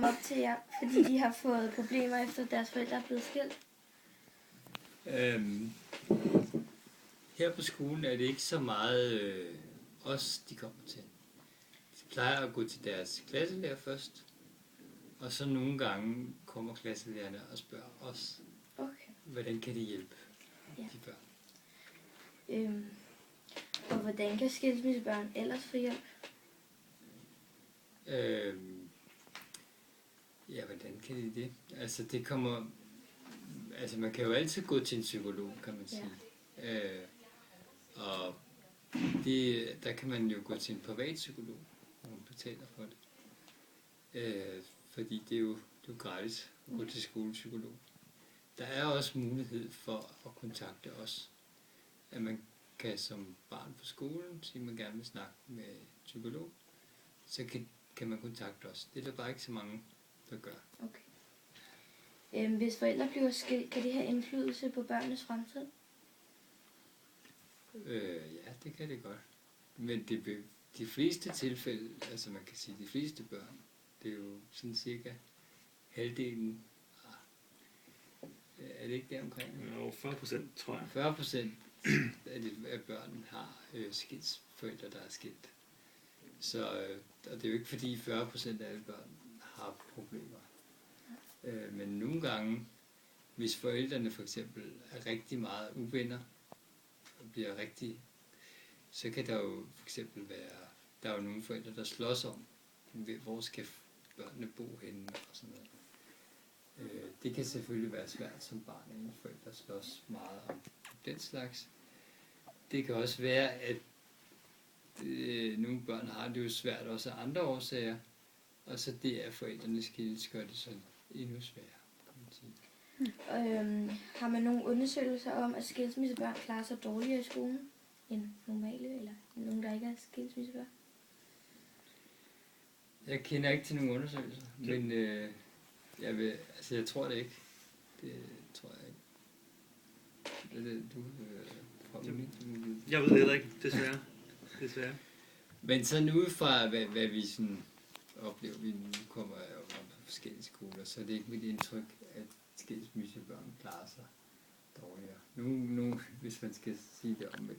kommet op til jer, fordi de har fået problemer efter deres forældre er blevet skilt? Her på skolen er det ikke så meget os, de kommer til. De plejer at gå til deres klasselærer først, og så nogle gange kommer klasselærerne og spørger os, hvordan kan de hjælpe de børn. Og hvordan kan skilsmissebørn ellers få hjælp? Ja, hvordan kan de det? Altså, det kommer... Altså, man kan jo altid gå til en psykolog, kan man sige. Ja. Og der kan man jo gå til en privat psykolog, hvor man betaler for det. Fordi det er jo gratis at gå til skolepsykolog. Der er også mulighed for at kontakte os. At man kan som barn på skolen sige, at man gerne vil snakke med psykolog. Så kan man kontakte os. Det er der bare ikke så mange, der gør. Okay. Hvis forældre bliver skilt, kan det have indflydelse på børnenes fremtid? Ja, det kan det godt. Men de fleste tilfælde, altså man kan sige, de fleste børn, det er jo sådan cirka halvdelen. Er det ikke der omkring? Jo, 40%, tror jeg. 40% af børn har forældre, der er skilt. Så og det er jo ikke fordi 40% af alle børn har problemer. Men nogle gange, hvis forældrene for eksempel er rigtig meget uvenner, og bliver rigtig, så kan der jo for eksempel være, der er jo nogle forældre, der slås om, hvor skal børnene bo henne og sådan noget. Det kan selvfølgelig være svært som barn, at forældre slås meget om den slags. Det kan også være, at nogle børn har det jo svært også af andre årsager, og så det at forældrene skilles gør det så endnu sværere, kan man sige. Har man nogle undersøgelser om, at skilsmissebørn klarer sig dårligere i skolen end normale, eller nogen, der ikke er skilsmissebørn? Jeg kender ikke til nogle undersøgelser, men jeg tror det ikke. Det tror jeg ikke. Jeg ved det heller ikke, desværre. Men sådan ud fra, hvad vi sådan oplever, vi nu kommer jo på forskellige skoler, så er det ikke mit indtryk, at skilsmissebørn klarer sig dårligere. Nu, hvis man skal sige det om,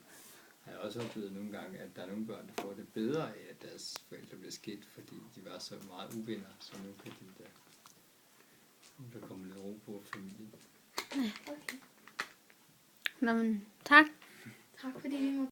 har jeg også oplevet nogle gange, at der er nogle børn, der får det bedre af, at deres forældre bliver skilt, fordi de var så meget uvenner, så nu kan der komme lidt ro på familien. Okay. Nå, men tak. Tak fordi vi må